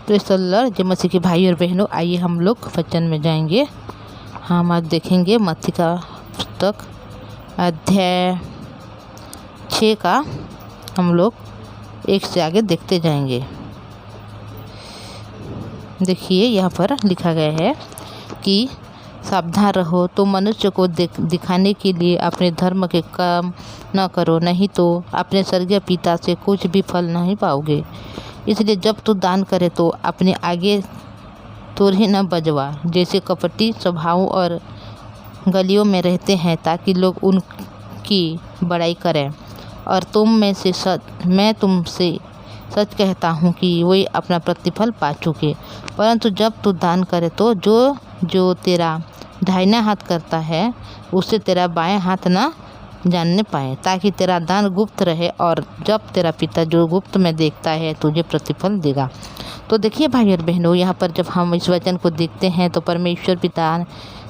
Praise the Lord. जय मसीह के भाई और बहनों, आइए हम लोग वचन में जाएंगे। हम आज देखेंगे मत्ती का पुस्तक अध्याय 6 का हम लोग 1 से आगे देखते जाएंगे। देखिए यहाँ पर लिखा गया है कि सावधान रहो, तो मनुष्य को दिखाने के लिए अपने धर्म के काम न करो, नहीं तो अपने स्वर्गीय पिता से कुछ भी फल नहीं पाओगे। इसलिए जब तू दान करे तो अपने आगे तुरही न बजवा, जैसे कपटी स्वभाव और गलियों में रहते हैं, ताकि लोग उनकी बड़ाई करें। और मैं तुमसे सच कहता हूँ कि वे अपना प्रतिफल पा चुके। परंतु जब तू दान करे तो जो तेरा दाहिना हाथ करता है, उससे तेरा बायां हाथ न जानने पाए, ताकि तेरा दान गुप्त रहे, और जब तेरा पिता जो गुप्त में देखता है तुझे प्रतिफल देगा। तो देखिए भाई और बहनों, यहाँ पर जब हम इस वचन को देखते हैं तो परमेश्वर पिता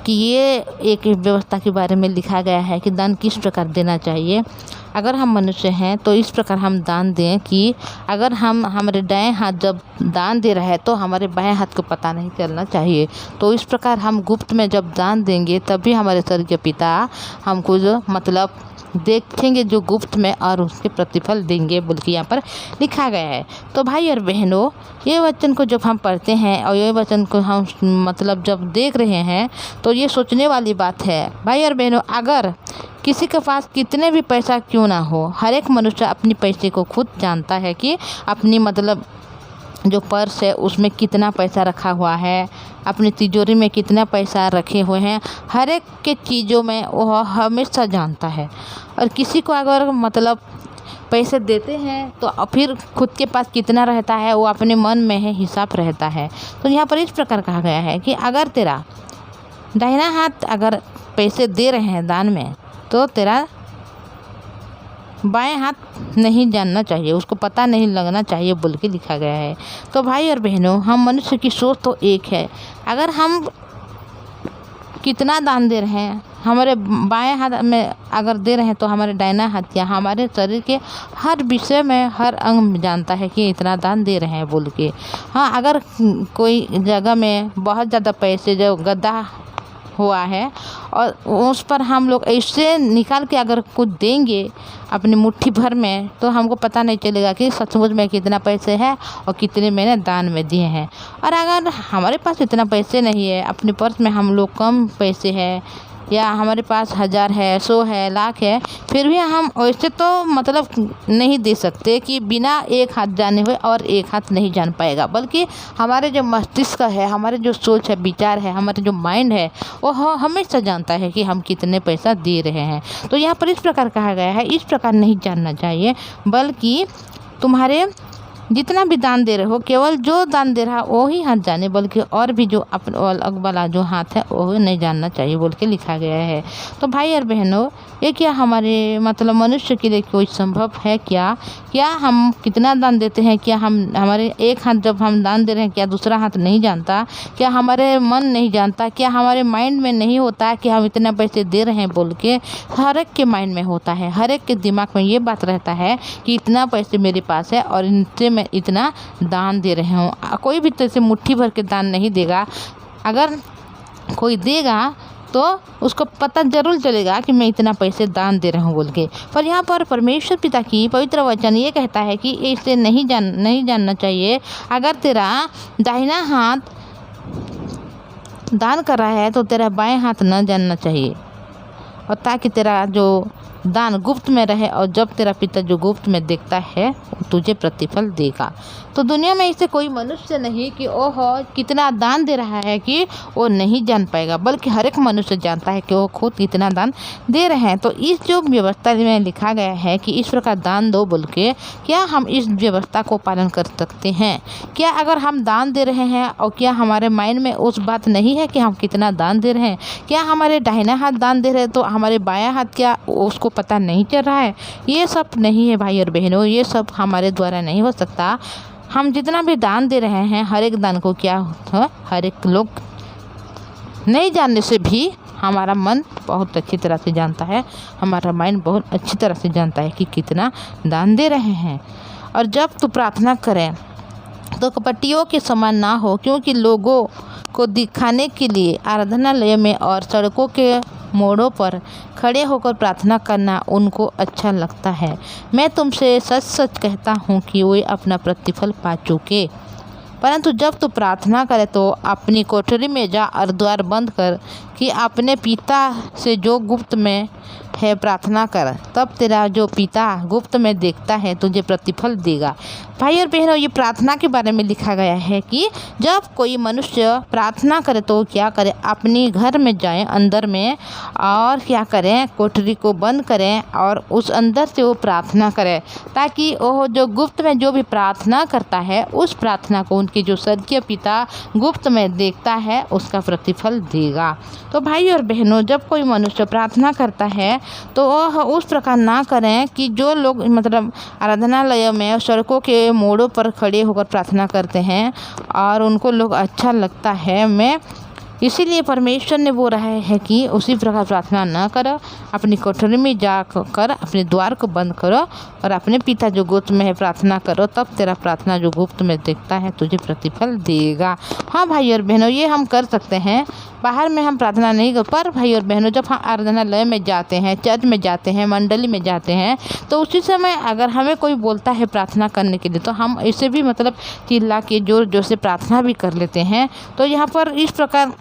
कि ये एक व्यवस्था के बारे में लिखा गया है कि दान किस प्रकार देना चाहिए। अगर हम मनुष्य हैं तो इस प्रकार हम दान दें कि अगर हमारे दाएं हाथ जब दान दे रहा है तो हमारे बाएं हाथ को पता नहीं चलना चाहिए। तो इस प्रकार हम गुप्त में जब दान देंगे तभी हमारे स्वर्गीय पिता हमको जो मतलब देखेंगे जो गुप्त में, और उसके प्रतिफल देंगे बोल के यहाँ पर लिखा गया है। तो भाई और बहनों, ये वचन को जब हम पढ़ते हैं और ये वचन को हम मतलब जब देख रहे हैं तो ये सोचने वाली बात है। भाई और बहनों, अगर किसी के पास कितने भी पैसा क्यों ना हो, हर एक मनुष्य अपनी पैसे को खुद जानता है कि अपनी मतलब जो पर्स है उसमें कितना पैसा रखा हुआ है, अपनी तिजोरी में कितना पैसा रखे हुए हैं, हर एक के चीज़ों में वह हमेशा जानता है। और किसी को अगर मतलब पैसे देते हैं तो फिर खुद के पास कितना रहता है वो अपने मन में है हिसाब रहता है। तो यहाँ पर इस प्रकार कहा गया है कि अगर तेरा दाहिना हाथ अगर पैसे दे रहे हैं दान में, तो तेरा बाएं हाथ नहीं जानना चाहिए, उसको पता नहीं लगना चाहिए बोल के लिखा गया है। तो भाई और बहनों, हम मनुष्य की सोच तो एक है। अगर हम कितना दान दे रहे हैं, हमारे बाएं हाथ में अगर दे रहे हैं तो हमारे दाहिना हाथ या हमारे शरीर के हर विषय में हर अंग जानता है कि इतना दान दे रहे हैं बोल के। हाँ, अगर कोई जगह में बहुत ज़्यादा पैसे जो गड्ढा हुआ है और उस पर हम लोग ऐसे निकाल के अगर कुछ देंगे अपनी मुट्ठी भर में, तो हमको पता नहीं चलेगा कि सचमुच में कितना पैसे है और कितने मैंने दान में दिए हैं। और अगर हमारे पास इतना पैसे नहीं है, अपने पर्स में हम लोग कम पैसे है, या हमारे पास 1000 है, 100 है, लाख है, फिर भी हम वैसे तो मतलब नहीं दे सकते कि बिना एक हाथ जाने हुए और एक हाथ नहीं जान पाएगा, बल्कि हमारे जो मस्तिष्क है, हमारे जो सोच है, विचार है, हमारे जो माइंड है, वो हमेशा जानता है कि हम कितने पैसा दे रहे हैं। तो यहाँ पर इस प्रकार कहा गया है, इस प्रकार नहीं जानना चाहिए, बल्कि तुम्हारे जितना भी दान दे रहे हो, केवल जो दान दे रहा है वो ही हाथ जाने, बल्कि और भी जो अलग वाला जो हाथ है वो नहीं जानना चाहिए बोल के लिखा गया है। तो भाई और बहनों, ये क्या हमारे मतलब मनुष्य के लिए कोई संभव है क्या हम कितना दान देते हैं? क्या हमारे एक हाथ जब हम दान दे रहे हैं, क्या दूसरा हाथ नहीं जानता? क्या हमारे मन नहीं जानता? क्या हमारे माइंड में नहीं होता कि हम इतना पैसे दे रहे हैं बोल के? हर एक के माइंड में होता है, हर एक के दिमाग में ये बात रहता है कि इतना पैसे मेरे पास है और इनसे मैं इतना दान दे रहे हूँ। कोई भी तरह से मुट्ठी भर के दान नहीं देगा। अगर कोई देगा तो उसको पता जरूर चलेगा कि मैं इतना पैसे दान दे रहा हूँ बोल के। पर यहाँ पर परमेश्वर पिता की पवित्र वचन ये कहता है कि इसे नहीं जानना चाहिए। अगर तेरा दाहिना हाथ दान कर रहा है तो तेरा बाएं हाथ न जानना चाहिए, और ताकि तेरा जो दान गुप्त में रहे, और जब तेरा पिता जो गुप्त में देखता है तुझे प्रतिफल देगा। तो दुनिया में ऐसे कोई मनुष्य नहीं कि ओहो कितना दान दे रहा है कि वो नहीं जान पाएगा, बल्कि हर एक मनुष्य जानता है कि वो खुद कितना दान दे रहे हैं। तो इस जो व्यवस्था में लिखा गया है कि इस प्रकार दान दो बोल के, क्या हम इस व्यवस्था को पालन कर सकते हैं? क्या अगर हम दान दे रहे हैं और क्या हमारे माइंड में उस बात नहीं है कि हम कितना दान दे रहे हैं? क्या हमारे दाहिना हाथ दान दे रहे हैं तो हमारे बायां हाथ क्या उसको पता नहीं चल रहा है? ये सब नहीं है भाई और बहनों, ये सब हमारे द्वारा नहीं हो सकता। हम जितना भी दान दे रहे हैं, हर एक दान को क्या होता है, हर एक लोग नहीं जानने से भी हमारा मन बहुत अच्छी तरह से जानता है, हमारा माइंड बहुत अच्छी तरह से जानता है कि कितना दान दे रहे हैं। और जब तू प्रार्थना करें तो कपटियों के समान ना हो, क्योंकि लोगों को दिखाने के लिए आराधनालय में और सड़कों के मोड़ों पर खड़े होकर प्रार्थना करना उनको अच्छा लगता है। मैं तुमसे सच सच कहता हूँ कि वे अपना प्रतिफल पा चुके। परंतु जब तू प्रार्थना करे तो अपनी कोठरी में जा और द्वार बंद कर कि अपने पिता से जो गुप्त में है प्रार्थना कर, तब तेरा जो पिता गुप्त में देखता है तुझे प्रतिफल देगा। भाई और बहनों, ये प्रार्थना के बारे में लिखा गया है कि जब कोई मनुष्य प्रार्थना करे तो क्या करे, अपने घर में जाए अंदर में और क्या करें, कोठरी को बंद करें और उस अंदर से वो प्रार्थना करें, ताकि वो जो गुप्त में जो भी प्रार्थना करता है उस प्रार्थना को उनके जो स्वर्गीय पिता गुप्त में देखता है उसका प्रतिफल देगा। तो भाई और बहनों, जब कोई मनुष्य प्रार्थना करता है तो वह उस प्रकार ना करें कि जो लोग मतलब आराधनालय में सड़कों के मोड़ों पर खड़े होकर प्रार्थना करते हैं और उनको लोग अच्छा लगता है। मैं इसीलिए परमेश्वर ने बोल रहा है कि उसी प्रकार प्रार्थना न करो, अपनी कोठरी में जाकर अपने द्वार को बंद करो और अपने पिता जो गुप्त में है प्रार्थना करो, तब तेरा प्रार्थना जो गुप्त में देखता है तुझे प्रतिफल देगा। हाँ भाई और बहनों, ये हम कर सकते हैं। बाहर में हम प्रार्थना नहीं कर, पर भाई और बहनों जब हम आराधनालय में जाते हैं, चर्च में जाते हैं, मंडली में जाते हैं, तो उसी समय अगर हमें कोई बोलता है प्रार्थना करने के लिए तो हम इसे भी मतलब चिल्ला के जोर जोर से प्रार्थना भी कर लेते हैं। तो यहाँ पर इस प्रकार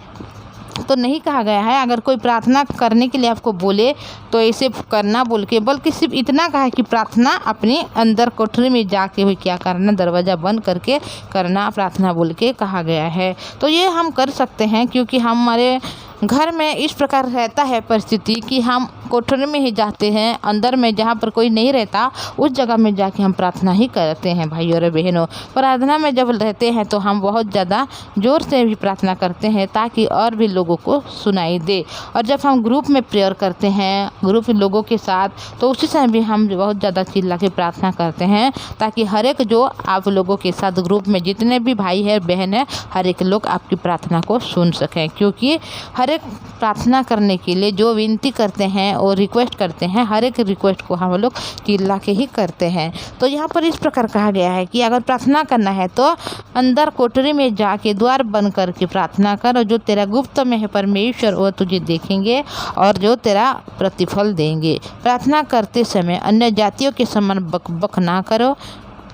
तो नहीं कहा गया है अगर कोई प्रार्थना करने के लिए आपको बोले तो ऐसे करना बोल के, बल्कि सिर्फ इतना कहा है कि प्रार्थना अपने अंदर कोठरी में जाके हुई क्या करना, दरवाज़ा बंद करके करना, प्रार्थना बोल के कहा गया है। तो ये हम कर सकते हैं, क्योंकि हमारे घर में इस प्रकार रहता है परिस्थिति कि हम कोठरी में ही जाते हैं, अंदर में जहाँ पर कोई नहीं रहता उस जगह में जाके हम प्रार्थना ही करते हैं। भाई और बहनों, प्रार्थना में जब रहते हैं तो हम बहुत ज़्यादा ज़ोर से भी प्रार्थना करते हैं ताकि और भी लोगों को सुनाई दे। और जब हम ग्रुप में प्रेयर करते हैं ग्रुप लोगों के साथ, तो उसी समय भी हम बहुत ज़्यादा चिल्ला के प्रार्थना करते हैं ताकि हर एक जो आप लोगों के साथ ग्रुप में जितने भी भाई है बहन है, हर एक लोग आपकी प्रार्थना को सुन सकें। क्योंकि हर एक प्रार्थना करने के लिए जो विनती करते हैं और रिक्वेस्ट करते हैं, हर एक रिक्वेस्ट को हम लोग चिल्ला के ही करते हैं। तो यहाँ पर इस प्रकार कहा गया है कि अगर प्रार्थना करना है तो अंदर कोठरी में जाके द्वार बंद करके प्रार्थना कर, और जो तेरा गुप्त में है परमेश्वर वो तुझे देखेंगे और जो तेरा प्रतिफल देंगे। प्रार्थना करते समय अन्य जातियों के समान बक ना करो,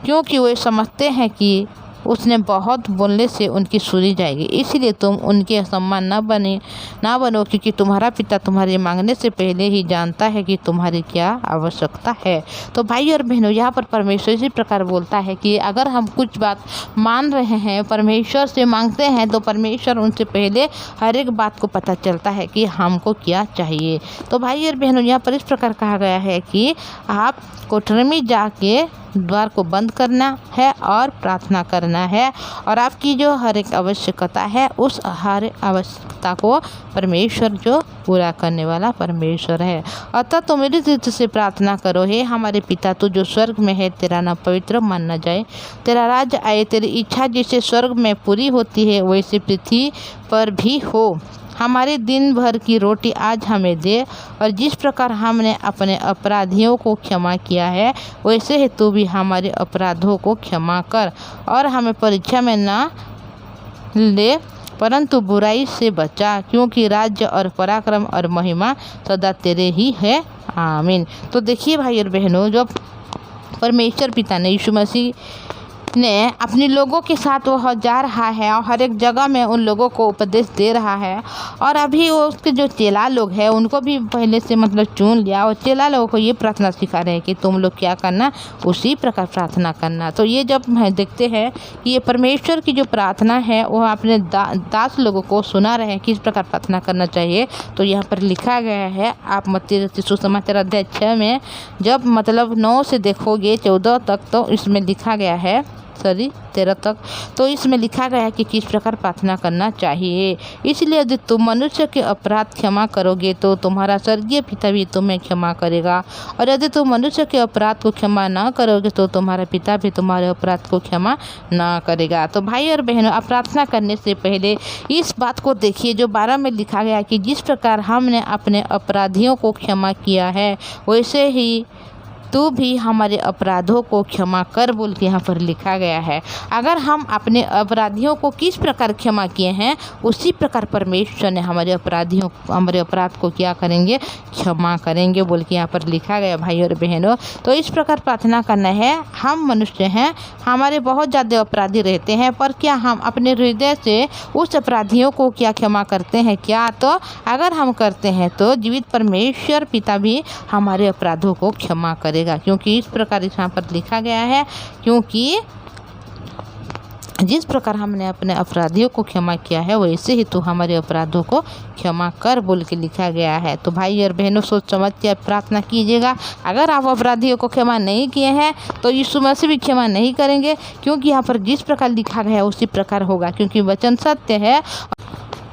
क्योंकि वे समझते हैं कि उसने बहुत बोलने से उनकी सुनी जाएगी, इसलिए तुम उनके समान ना बनो, क्योंकि तुम्हारा पिता तुम्हारे मांगने से पहले ही जानता है कि तुम्हारी क्या आवश्यकता है। तो भाई और बहनों, यहाँ पर परमेश्वर इसी प्रकार बोलता है कि अगर हम कुछ बात मान रहे हैं, परमेश्वर से मांगते हैं, तो परमेश्वर उनसे पहले हर एक बात को पता चलता है कि हमको क्या चाहिए। तो भाई और बहनों, यहाँ पर इस प्रकार कहा गया है कि आप कोठरी में जाके द्वार को बंद करना है और प्रार्थना करना है, और आपकी जो हर एक आवश्यकता है उस हर आवश्यकता को परमेश्वर जो पूरा करने वाला परमेश्वर है। अतः तुम मेरी दृष्टि से प्रार्थना करो, हे हमारे पिता तू जो स्वर्ग में है, तेरा नाम पवित्र माना जाए, तेरा राज्य आए, तेरी इच्छा जैसे स्वर्ग में पूरी होती है वैसे पृथ्वी पर भी हो। हमारे दिन भर की रोटी आज हमें दे, और जिस प्रकार हमने अपने अपराधियों को क्षमा किया है वैसे ही तू भी हमारे अपराधों को क्षमा कर, और हमें परीक्षा में ना ले परंतु बुराई से बचा, क्योंकि राज्य और पराक्रम और महिमा सदा तेरे ही है, आमीन। तो देखिए भाई और बहनों, जब परमेश्वर पिता ने यीशु मसीह ने अपने लोगों के साथ वह जा रहा है और हर एक जगह में उन लोगों को उपदेश दे रहा है, और अभी वो उसके जो चेला लोग हैं उनको भी पहले से मतलब चुन लिया, और चेला लोगों को ये प्रार्थना सिखा रहे हैं कि तुम लोग क्या करना, उसी प्रकार प्रार्थना करना। तो ये जब देखते हैं कि ये परमेश्वर की जो प्रार्थना है वह अपने दास लोगों को सुना रहे हैं किस प्रकार प्रार्थना करना चाहिए। तो यहाँ पर लिखा गया है, आप मत्ती सुसमाचार अध्याय 6 में जब मतलब 9 से देखोगे 14 तक, तो इसमें लिखा गया है 13 तक, तो इसमें लिखा गया है कि किस प्रकार प्रार्थना करना चाहिए। इसलिए यदि तुम मनुष्य के अपराध क्षमा करोगे तो तुम्हारा स्वर्गीय पिता भी तुम्हें क्षमा करेगा, और यदि तुम मनुष्य के अपराध को क्षमा ना करोगे तो तुम्हारा पिता भी तुम्हारे अपराध को क्षमा ना करेगा। तो भाई और बहनों, आप प्रार्थना करने से पहले इस बात को देखिए जो 12 में लिखा गया कि जिस प्रकार हमने अपने अपराधियों को क्षमा किया है वैसे ही तू भी हमारे अपराधों को क्षमा कर बोल के यहाँ पर लिखा गया है। अगर हम अपने अपराधियों को किस प्रकार क्षमा किए हैं, उसी प्रकार परमेश्वर ने हमारे अपराध को क्या करेंगे, क्षमा करेंगे बोल के यहाँ पर लिखा गया भाई और बहनों। तो इस प्रकार प्रार्थना करना है। हम मनुष्य हैं, हमारे बहुत ज़्यादा अपराधी रहते हैं, पर क्या हम अपने हृदय से उस अपराधियों को क्या क्षमा करते हैं क्या? तो अगर हम करते हैं तो जीवित परमेश्वर पिता भी हमारे अपराधों को क्षमा करेगा, क्योंकि इस प्रकार यहाँ पर लिखा गया है, क्योंकि जिस प्रकार हमने अपने अपराधियों को क्षमा किया है वैसे ही तो हमारे अपराधों को क्षमा कर बोल के लिखा गया है। तो भाई और बहनों, सोच समझ के प्रार्थना कीजिएगा। अगर आप अपराधियों को क्षमा नहीं किए हैं तो यीशु मसीह भी क्षमा नहीं करेंगे, क्योंकि यहाँ पर जिस प्रकार लिखा गया है उसी प्रकार होगा, क्योंकि वचन सत्य है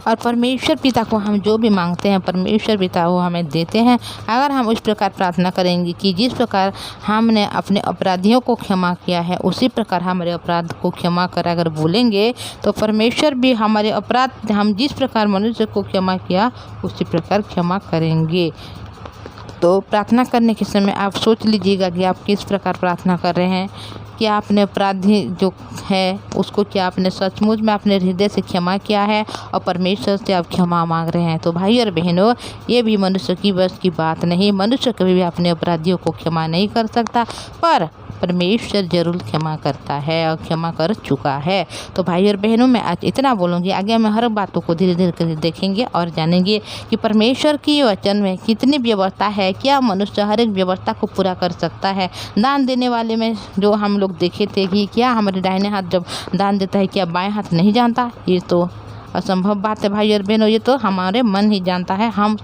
और परमेश्वर पिता को हम जो भी मांगते हैं परमेश्वर पिता वो हमें देते हैं। अगर हम उस प्रकार प्रार्थना करेंगे कि जिस प्रकार हमने अपने अपराधियों को क्षमा किया है उसी प्रकार हमारे अपराध को क्षमा कर अगर बोलेंगे तो परमेश्वर भी हमारे अपराध हम जिस प्रकार मनुष्य को क्षमा किया उसी प्रकार क्षमा करेंगे। तो प्रार्थना करने के समय आप सोच लीजिएगा कि आप किस प्रकार प्रार्थना कर रहे हैं। क्या आपने अपराधी जो है उसको क्या आपने सचमुच में अपने हृदय से क्षमा किया है और परमेश्वर से आप क्षमा मांग रहे हैं? तो भाई और बहनों, ये भी मनुष्य की बस की बात नहीं। मनुष्य कभी भी अपने अपराधियों को क्षमा नहीं कर सकता, पर परमेश्वर जरूर क्षमा करता है और क्षमा कर चुका है। तो भाई और बहनों, मैं आज इतना बोलूँगी, आगे मैं हर बातों को धीरे धीरे करके देखेंगे और जानेंगे कि परमेश्वर की वचन में कितनी व्यवस्था है। क्या मनुष्य हर एक व्यवस्था को पूरा कर सकता है? दान देने वाले में जो हम लोग देखे थे कि क्या हमारे दाहिने हाथ जब दान देता है क्या बाएं हाथ नहीं जानता? ये तो असंभव बात है भाई और बहनों। ये तो हमारे मन ही जानता है, हम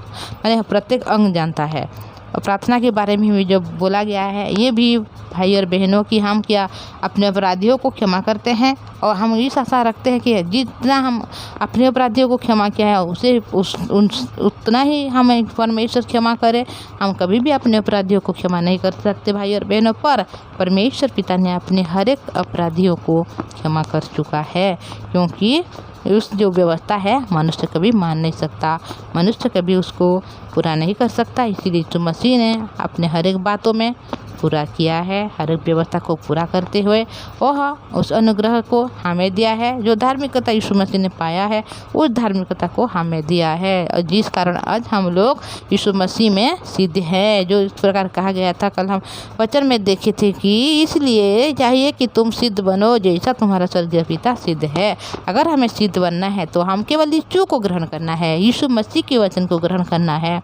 प्रत्येक अंग जानता है। और प्रार्थना के बारे में भी जो बोला गया है ये भी भाई और बहनों कि हम क्या अपने अपराधियों को क्षमा करते हैं, और हम इस आशा रखते हैं कि जितना हम अपने अपराधियों को क्षमा किया है उतना ही हमें परमेश्वर क्षमा करे। हम कभी भी अपने अपराधियों को क्षमा नहीं कर सकते भाई और बहनों, पर परमेश्वर पिता ने अपने हर एक अपराधियों को क्षमा कर चुका है, क्योंकि उस जो व्यवस्था है मनुष्य कभी मान नहीं सकता, मनुष्य कभी उसको पूरा नहीं कर सकता। इसीलिए यीशु मसीह ने अपने हर एक बातों में पूरा किया है, हर एक व्यवस्था को पूरा करते हुए वह उस अनुग्रह को हमें दिया है। जो धार्मिकता यीशु मसीह ने पाया है उस धार्मिकता को हमें दिया है, और जिस कारण आज हम लोग यीशु मसीह में सिद्ध हैं। जो इस प्रकार कहा गया था, कल हम वचन में देखे थे कि इसलिए चाहिए कि तुम सिद्ध बनो जैसा तुम्हारा स्वर्गीय पिता सिद्ध है। अगर हमें सिद्ध बनना है तो हम केवल यीशु को ग्रहण करना है, यीशु मसीह के वचन को ग्रहण करना है,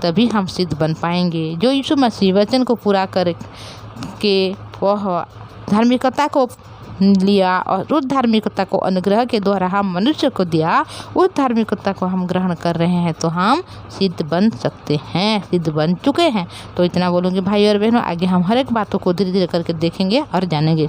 तभी हम सिद्ध बन पाएंगे। जो यीशु मसीह वचन को पूरा कर के वह धार्मिकता को लिया और उस धार्मिकता को अनुग्रह के द्वारा हम मनुष्य को दिया, उस धार्मिकता को हम ग्रहण कर रहे हैं तो हम सिद्ध बन सकते हैं, सिद्ध बन चुके हैं। तो इतना बोलूँगी भाई और बहनों, आगे हम हर एक बातों को धीरे धीरे करके देखेंगे और जानेंगे।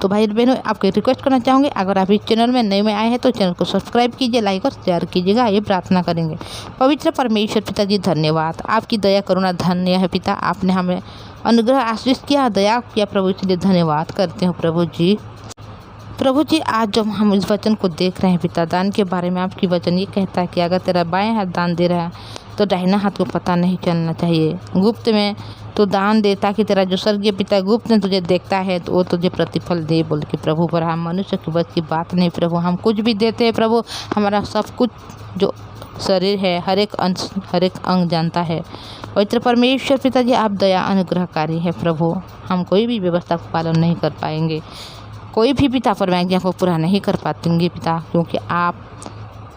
तो भाई बहनों, आपको रिक्वेस्ट करना चाहूँगी, अगर आप इस चैनल में नए में आए हैं तो चैनल को सब्सक्राइब कीजिए, लाइक और शेयर कीजिएगा। ये प्रार्थना करेंगे। पवित्र परमेश्वर पिताजी, धन्यवाद, आपकी दया करुणा धन्य है पिता। आपने हमें अनुग्रह आशीष किया, दया किया प्रभु, इसलिए धन्यवाद करते हो प्रभु जी। प्रभु जी, आज जब हम इस वचन को देख रहे हैं पिता, दान के बारे में आपकी वचन ये कहता है कि अगर तेरा बाएं हाथ दान दे रहा है तो दाहिना हाथ को पता नहीं चलना चाहिए। गुप्त में तो दान दे ताकि तेरा जो स्वर्गीय पिता गुप्त में तुझे देखता है तो वो तुझे प्रतिफल दे बोल के प्रभु। पर हम मनुष्य की बस की बात नहीं प्रभु, हम कुछ भी देते हैं प्रभु, हमारा सब कुछ जो शरीर है हर एक अंश हर एक अंग जानता है। पवित्र परमेश्वर पिताजी, आप दया अनुग्रहकारी है प्रभु। हम कोई भी व्यवस्था का पालन नहीं कर पाएंगे, कोई भी पिता परमाज्ञा को पूरा नहीं कर पाएंगे पिता, क्योंकि आप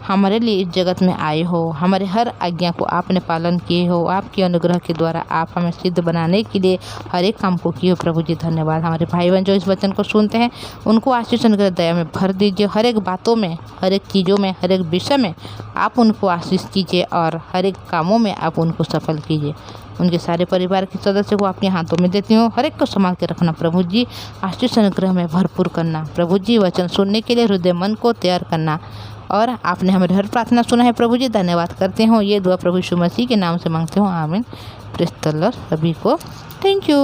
हमारे लिए इस जगत में आए हो, हमारे हर आज्ञा को आपने पालन किए हो। आपके अनुग्रह के द्वारा आप हमें सिद्ध बनाने के लिए हर एक काम को किए हो प्रभु जी, धन्यवाद। हमारे भाई बहन जो इस वचन को सुनते हैं उनको आशीष अनुग्रह दया में भर दीजिए। हर एक बातों में, हर एक चीज़ों में, हर एक विषय में आप उनको आशीष कीजिए और हर एक कामों में आप उनको सफल कीजिए। उनके सारे परिवार के सदस्यों को आपके हाथों में देती हूँ, हर एक को संभाल के रखना प्रभु जी। आशीष अनुग्रह में भरपूर करना प्रभु जी, वचन सुनने के लिए हृदय मन को तैयार करना। और आपने हमारी हर प्रार्थना सुना है प्रभु जी, धन्यवाद करते हो। ये दुआ प्रभु यीशु मसीह के नाम से मांगते हो, आमीन। Praise the Lord. सभी को थैंक यू।